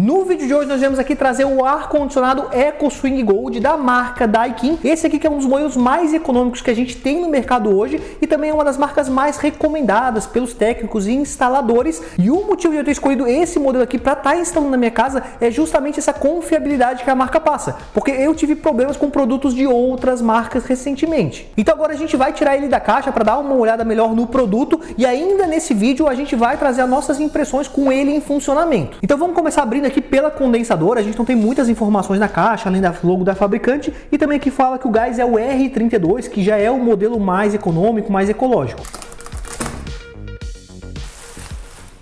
No vídeo de hoje nós vamos aqui trazer o ar-condicionado EcoSwing Gold da marca Daikin. Esse aqui que é um dos modelos mais econômicos que a gente tem no mercado hoje e também é uma das marcas mais recomendadas pelos técnicos e instaladores. E o motivo de eu ter escolhido esse modelo aqui para estar instalando na minha casa é justamente essa confiabilidade que a marca passa, porque eu tive problemas com produtos de outras marcas recentemente. Então agora a gente vai tirar ele da caixa para dar uma olhada melhor no produto e ainda nesse vídeo a gente vai trazer as nossas impressões com ele em funcionamento. Então vamos começar abrindo aqui pela condensadora. A gente não tem muitas informações na caixa, além da logo da fabricante, e também aqui fala que o gás é o R32, que já é o modelo mais econômico, mais ecológico.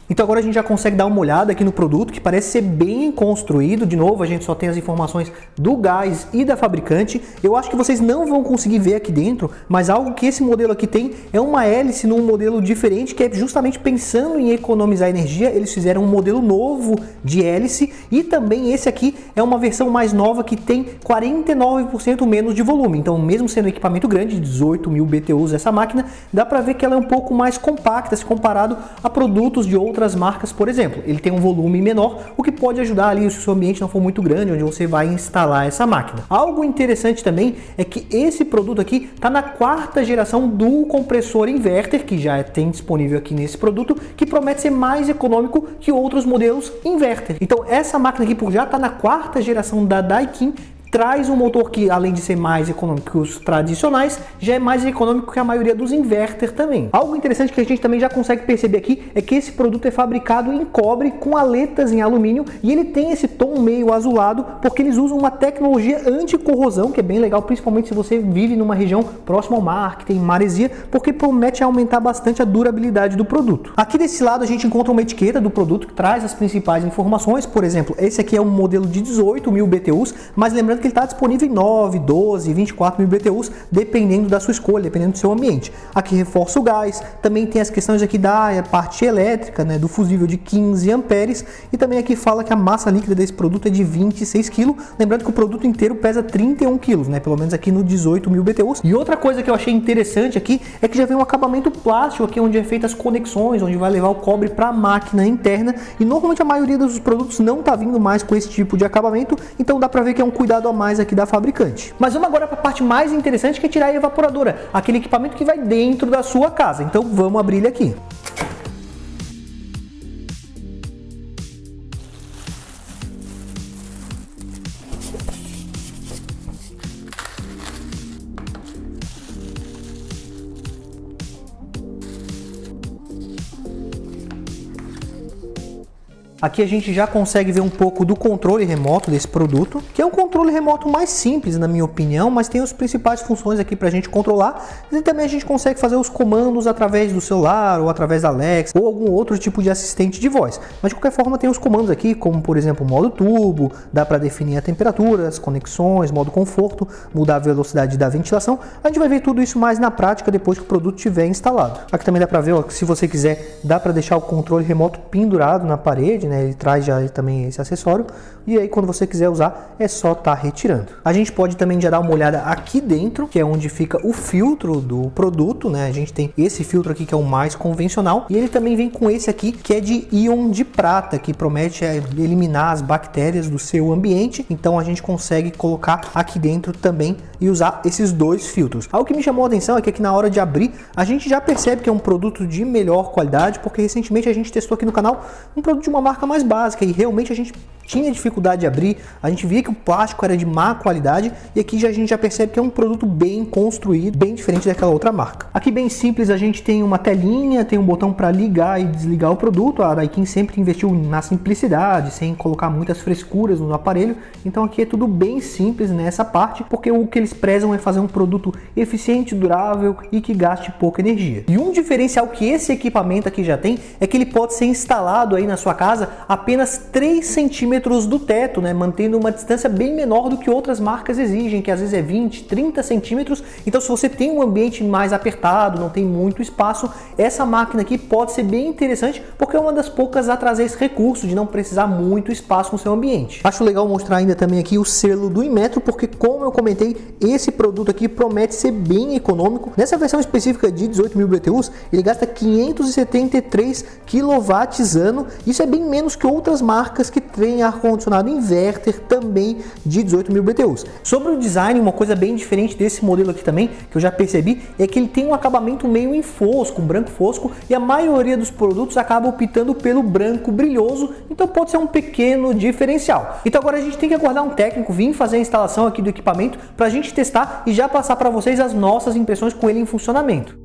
Então agora a gente já consegue dar uma olhada aqui no produto, que parece ser bem construído. De novo, a gente só tem as informações do gás e da fabricante. Eu acho que vocês não vão conseguir ver aqui dentro, mas algo que esse modelo aqui tem é uma hélice num modelo diferente, que é justamente pensando em economizar energia. Eles fizeram um modelo novo de hélice e também esse aqui é uma versão mais nova que tem 49% menos de volume. Então mesmo sendo um equipamento grande, 18.000 BTUs essa máquina, dá para ver que ela é um pouco mais compacta se comparado a produtos de outras marcas, por exemplo. Ele tem um volume menor, o que pode ajudar ali se o seu ambiente não for muito grande, onde você vai instalar essa máquina. Algo interessante também é que esse produto aqui está na 4ª geração do compressor inverter, que já tem disponível aqui nesse produto, que promete ser mais econômico que outros modelos inverter. Então essa máquina aqui, por já estar na 4ª geração da Daikin, traz um motor que, além de ser mais econômico que os tradicionais, já é mais econômico que a maioria dos inverter também. Algo interessante que a gente também já consegue perceber aqui é que esse produto é fabricado em cobre com aletas em alumínio e ele tem esse tom meio azulado porque eles usam uma tecnologia anti-corrosão, que é bem legal, principalmente se você vive numa região próxima ao mar, que tem maresia, porque promete aumentar bastante a durabilidade do produto. Aqui desse lado a gente encontra uma etiqueta do produto que traz as principais informações. Por exemplo, esse aqui é um modelo de 18.000 BTUs, mas lembrando que ele está disponível em 9, 12, 24.000 BTUs, dependendo da sua escolha, dependendo do seu ambiente. Aqui reforça o gás, também tem as questões aqui da parte elétrica, né, do fusível de 15 amperes, e também aqui fala que a massa líquida desse produto é de 26 kg, lembrando que o produto inteiro pesa 31 kg, né, pelo menos aqui no 18.000 BTUs. E outra coisa que eu achei interessante aqui é que já vem um acabamento plástico aqui, onde é feita as conexões, onde vai levar o cobre para a máquina interna, e normalmente a maioria dos produtos não está vindo mais com esse tipo de acabamento, então dá para ver que é um cuidado a mais aqui da fabricante. Mas vamos agora para a parte mais interessante, que é tirar a evaporadora, aquele equipamento que vai dentro da sua casa. Então vamos abrir ele aqui. Aqui a gente já consegue ver um pouco do controle remoto desse produto, que é um controle remoto mais simples na minha opinião, mas tem as principais funções aqui para a gente controlar, e também a gente consegue fazer os comandos através do celular ou através da Alexa ou algum outro tipo de assistente de voz. Mas de qualquer forma tem os comandos aqui, como por exemplo o modo turbo, dá para definir a temperatura, as conexões, modo conforto, mudar a velocidade da ventilação. A gente vai ver tudo isso mais na prática depois que o produto estiver instalado. Aqui também dá para ver, ó, que se você quiser, dá para deixar o controle remoto pendurado na parede, né? Ele traz já também esse acessório, e aí quando você quiser usar é só estar retirando. A gente pode também já dar uma olhada aqui dentro, que é onde fica o filtro do produto, né? A gente tem esse filtro aqui que é o mais convencional, e ele também vem com esse aqui que é de íon de prata, que promete eliminar as bactérias do seu ambiente. Então a gente consegue colocar aqui dentro também e usar esses dois filtros. Algo que me chamou a atenção é que aqui na hora de abrir a gente já percebe que é um produto de melhor qualidade, porque recentemente a gente testou aqui no canal um produto de uma marca mais básica e realmente a gente tinha dificuldade de abrir, a gente via que o plástico era de má qualidade, e aqui a gente já percebe que é um produto bem construído, bem diferente daquela outra marca. Aqui bem simples, a gente tem uma telinha, tem um botão para ligar e desligar o produto. A Daikin sempre investiu na simplicidade, sem colocar muitas frescuras no aparelho, então aqui é tudo bem simples nessa parte, porque o que eles prezam é fazer um produto eficiente, durável e que gaste pouca energia. E um diferencial que esse equipamento aqui já tem é que ele pode ser instalado aí na sua casa apenas 3 centímetros do teto, né, mantendo uma distância bem menor do que outras marcas exigem, que às vezes é 20, 30 centímetros. Então se você tem um ambiente mais apertado, não tem muito espaço, essa máquina aqui pode ser bem interessante, porque é uma das poucas a trazer esse recurso de não precisar muito espaço no seu ambiente. Acho legal mostrar ainda também aqui o selo do Inmetro, porque como eu comentei, esse produto aqui promete ser bem econômico. Nessa versão específica de 18.000 BTUs, ele gasta 573 kWh ano. Isso é bem menos que outras marcas que têm ar-condicionado inverter também de 18.000 BTUs. Sobre o design, uma coisa bem diferente desse modelo aqui também, que eu já percebi, é que ele tem um acabamento meio em fosco, um branco fosco, e a maioria dos produtos acaba optando pelo branco brilhoso, então pode ser um pequeno diferencial. Então agora a gente tem que aguardar um técnico vir fazer a instalação aqui do equipamento para a gente testar e já passar para vocês as nossas impressões com ele em funcionamento.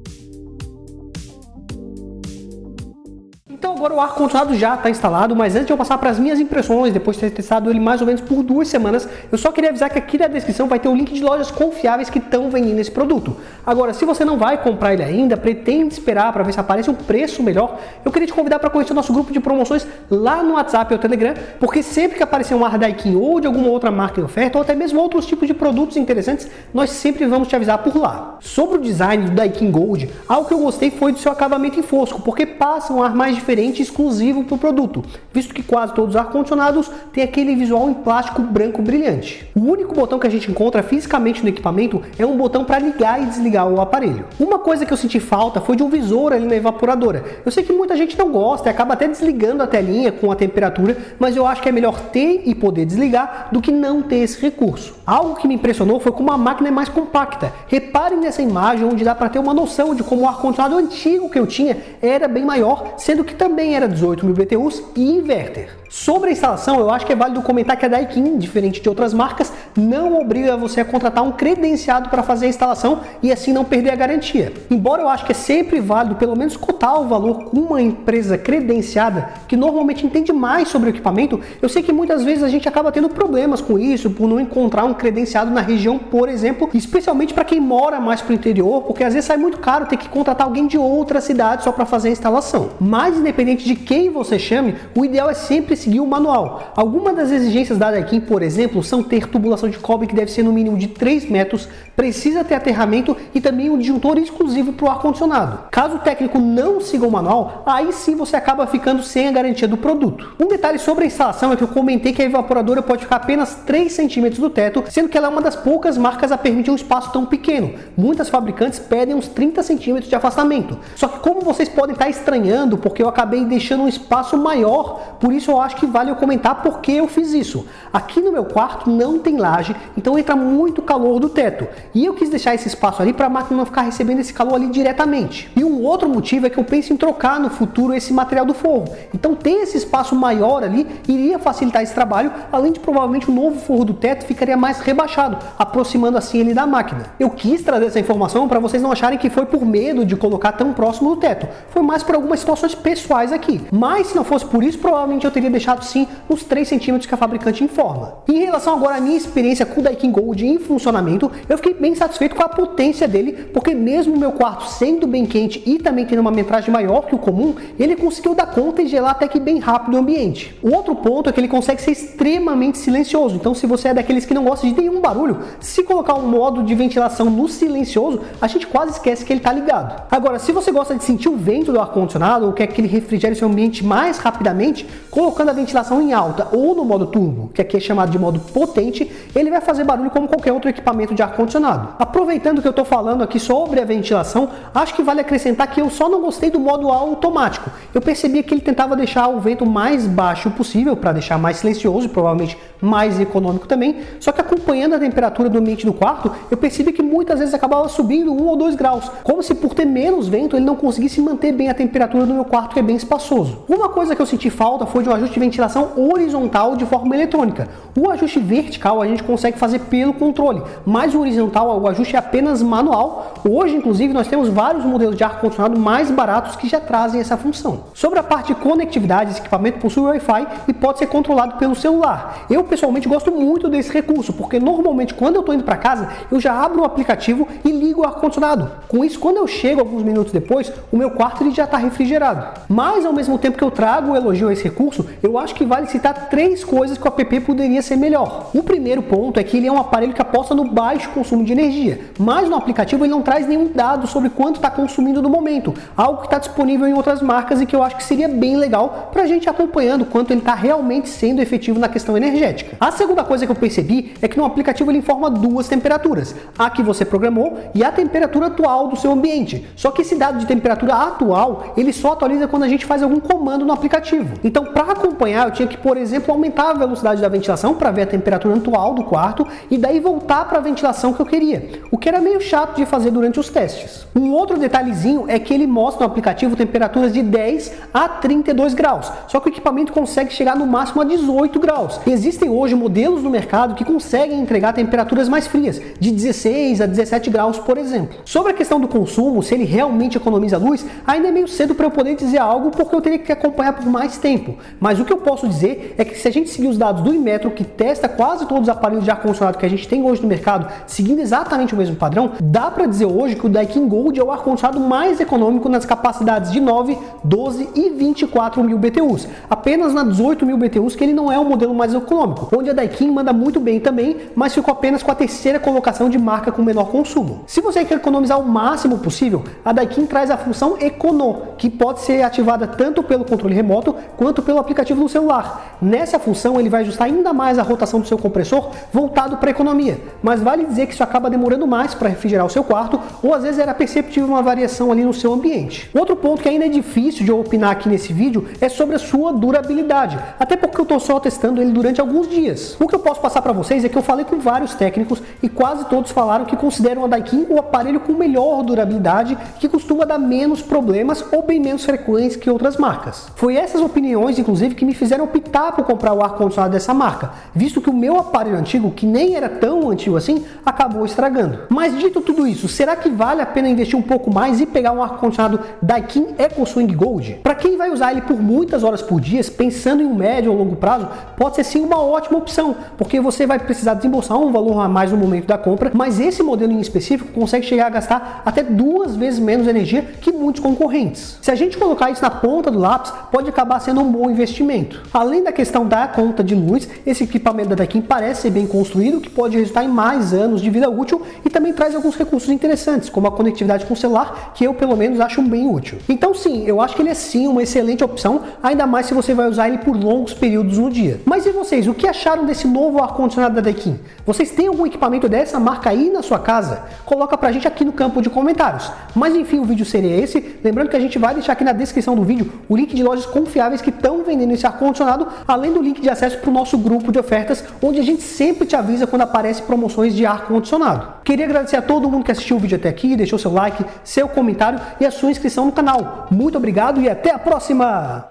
Então agora o ar-condicionado já está instalado, mas antes de eu passar para as minhas impressões, depois de ter testado ele mais ou menos por 2 semanas, eu só queria avisar que aqui na descrição vai ter o link de lojas confiáveis que estão vendendo esse produto. Agora, se você não vai comprar ele ainda, pretende esperar para ver se aparece um preço melhor, eu queria te convidar para conhecer o nosso grupo de promoções lá no WhatsApp ou Telegram, porque sempre que aparecer um ar Daikin ou de alguma outra marca em oferta, ou até mesmo outros tipos de produtos interessantes, nós sempre vamos te avisar por lá. Sobre o design do Daikin Gold, algo que eu gostei foi do seu acabamento em fosco, porque passa um ar mais diferente e exclusivo para o produto, visto que quase todos os ar-condicionados têm aquele visual em plástico branco brilhante. O único botão que a gente encontra fisicamente no equipamento é um botão para ligar e desligar o aparelho. Uma coisa que eu senti falta foi de um visor ali na evaporadora. Eu sei que muita gente não gosta e acaba até desligando a telinha com a temperatura, mas eu acho que é melhor ter e poder desligar do que não ter esse recurso. Algo que me impressionou foi como a máquina é mais compacta. Reparem nessa imagem onde dá para ter uma noção de como o ar-condicionado antigo que eu tinha era bem maior, sendo que também era 18.000 BTUs e inverter. Sobre a instalação, eu acho que é válido comentar que a Daikin, diferente de outras marcas, não obriga você a contratar um credenciado para fazer a instalação e assim não perder a garantia. Embora eu acho que é sempre válido pelo menos cotar o valor com uma empresa credenciada, que normalmente entende mais sobre o equipamento, eu sei que muitas vezes a gente acaba tendo problemas com isso, por não encontrar um credenciado na região, por exemplo, especialmente para quem mora mais para o interior, porque às vezes sai muito caro ter que contratar alguém de outra cidade só para fazer a instalação. Mas independente de quem você chame, o ideal é sempre seguir o manual. Algumas das exigências da Daikin, por exemplo, são ter tubulação de cobre que deve ser no mínimo de 3 metros, precisa ter aterramento e também um disjuntor exclusivo para o ar-condicionado. Caso o técnico não siga o manual, aí sim você acaba ficando sem a garantia do produto. Um detalhe sobre a instalação é que eu comentei que a evaporadora pode ficar apenas 3 centímetros do teto, sendo que ela é uma das poucas marcas a permitir um espaço tão pequeno. Muitas fabricantes pedem uns 30 centímetros de afastamento. Só que como vocês podem estar estranhando, porque eu acabei deixando um espaço maior, por isso eu acho que vale eu comentar porque eu fiz isso. Aqui no meu quarto não tem laje, então entra muito calor do teto. E eu quis deixar esse espaço ali para a máquina não ficar recebendo esse calor ali diretamente. E um outro motivo é que eu penso em trocar no futuro esse material do forro. Então ter esse espaço maior ali iria facilitar esse trabalho, além de provavelmente o novo forro do teto ficaria mais rebaixado, aproximando assim ele da máquina. Eu quis trazer essa informação para vocês não acharem que foi por medo de colocar tão próximo do teto. Foi mais por algumas situações pessoais aqui. Mas se não fosse por isso, provavelmente eu teria deixado sim uns 3 centímetros que a fabricante informa. Em relação agora à minha experiência com o Daikin Gold em funcionamento, eu fiquei bem satisfeito com a potência dele, porque mesmo o meu quarto sendo bem quente e também tendo uma metragem maior que o comum, ele conseguiu dar conta e gelar até que bem rápido o ambiente. O outro ponto é que ele consegue ser extremamente silencioso, então se você é daqueles que não gosta de nenhum barulho, se colocar um modo de ventilação no silencioso, a gente quase esquece que ele está ligado. Agora, se você gosta de sentir o vento do ar-condicionado ou quer que ele refrigere seu ambiente mais rapidamente, colocando a ventilação em alta ou no modo turbo, que aqui é chamado de modo potente, ele vai fazer barulho como qualquer outro equipamento de ar-condicionado. Aproveitando que eu estou falando aqui sobre a ventilação, acho que vale acrescentar que eu só não gostei do modo automático. Eu percebi que ele tentava deixar o vento mais baixo possível, para deixar mais silencioso e provavelmente mais econômico também, só que acompanhando a temperatura do ambiente do quarto, eu percebi que muitas vezes acabava subindo 1 ou 2 graus, como se por ter menos vento ele não conseguisse manter bem a temperatura do meu quarto, que é bem espaçoso. Uma coisa que eu senti falta foi de um ajuste de ventilação horizontal de forma eletrônica. O ajuste vertical a gente consegue fazer pelo controle, mas o horizontal, o ajuste é apenas manual. Hoje, inclusive, nós temos vários modelos de ar-condicionado mais baratos que já trazem essa função. Sobre a parte de conectividade, esse equipamento possui Wi-Fi e pode ser controlado pelo celular. Eu, pessoalmente, gosto muito desse recurso, porque normalmente, quando eu estou indo para casa, eu já abro o aplicativo e ligo o ar-condicionado. Com isso, quando eu chego alguns minutos depois, o meu quarto ele já está refrigerado. Mas, ao mesmo tempo que eu trago o elogio a esse recurso, eu acho que vale citar 3 coisas que o app poderia ser melhor. O primeiro ponto é que ele é um aparelho que aposta no baixo consumo de energia, mas no aplicativo ele não traz nenhum dado sobre quanto está consumindo no momento, algo que está disponível em outras marcas e que eu acho que seria bem legal para a gente acompanhando quanto ele está realmente sendo efetivo na questão energética. A segunda coisa que eu percebi é que no aplicativo ele informa 2 temperaturas, a que você programou e a temperatura atual do seu ambiente. Só que esse dado de temperatura atual ele só atualiza quando a gente simplesmente faz algum comando no aplicativo. Então, para acompanhar, eu tinha que, por exemplo, aumentar a velocidade da ventilação para ver a temperatura atual do quarto e daí voltar para a ventilação que eu queria, o que era meio chato de fazer durante os testes. Um outro detalhezinho é que ele mostra no aplicativo temperaturas de 10 a 32 graus, só que o equipamento consegue chegar no máximo a 18 graus. Existem hoje modelos no mercado que conseguem entregar temperaturas mais frias, de 16 a 17 graus, por exemplo. Sobre a questão do consumo, se ele realmente economiza luz, ainda é meio cedo para eu poder dizer algo, porque eu teria que acompanhar por mais tempo. Mas o que eu posso dizer é que se a gente seguir os dados do Inmetro, que testa quase todos os aparelhos de ar-condicionado que a gente tem hoje no mercado, seguindo exatamente o mesmo padrão, dá para dizer hoje que o Daikin Gold é o ar-condicionado mais econômico nas capacidades de 9, 12 e 24 mil BTUs. Apenas na 18 mil BTUs que ele não é o modelo mais econômico, onde a Daikin manda muito bem também, mas ficou apenas com a terceira colocação de marca com menor consumo. Se você quer economizar o máximo possível, a Daikin traz a função Econo, que pode ser ativada tanto pelo controle remoto quanto pelo aplicativo no celular. Nessa função ele vai ajustar ainda mais a rotação do seu compressor voltado para a economia, mas vale dizer que isso acaba demorando mais para refrigerar o seu quarto, ou às vezes era perceptível uma variação ali no seu ambiente. Outro ponto que ainda é difícil de eu opinar aqui nesse vídeo é sobre a sua durabilidade, até porque eu estou só testando ele durante alguns dias. O que eu posso passar para vocês é que eu falei com vários técnicos e quase todos falaram que consideram a Daikin o aparelho com melhor durabilidade, que costuma dar menos problemas ou bem menos frequentes que outras marcas. Foi essas opiniões, inclusive, que me fizeram optar por comprar o ar-condicionado dessa marca, visto que o meu aparelho antigo, que nem era tão antigo assim, acabou estragando. Mas dito tudo isso, será que vale a pena investir um pouco mais e pegar um ar-condicionado Daikin EcoSwing Gold? Para quem vai usar ele por muitas horas por dia, pensando em um médio ou longo prazo, pode ser sim uma ótima opção, porque você vai precisar desembolsar um valor a mais no momento da compra, mas esse modelo em específico consegue chegar a gastar até 2 vezes menos energia que muitos concorrentes. Se a gente colocar isso na ponta do lápis, pode acabar sendo um bom investimento. Além da questão da conta de luz, esse equipamento da Daikin parece ser bem construído, que pode resultar em mais anos de vida útil e também traz alguns recursos interessantes, como a conectividade com o celular, que eu pelo menos acho bem útil. Então sim, eu acho que ele é sim uma excelente opção, ainda mais se você vai usar ele por longos períodos no dia. Mas e vocês, o que acharam desse novo ar-condicionado da Daikin? Vocês têm algum equipamento dessa marca aí na sua casa? Coloca pra gente aqui no campo de comentários. Mas enfim, o vídeo seria esse. Lembrando que a gente vai deixar aqui na descrição do vídeo o link de lojas confiáveis que estão vendendo esse ar-condicionado, além do link de acesso para o nosso grupo de ofertas, onde a gente sempre te avisa quando aparecem promoções de ar-condicionado. Queria agradecer a todo mundo que assistiu o vídeo até aqui, deixou seu like, seu comentário e a sua inscrição no canal. Muito obrigado e até a próxima!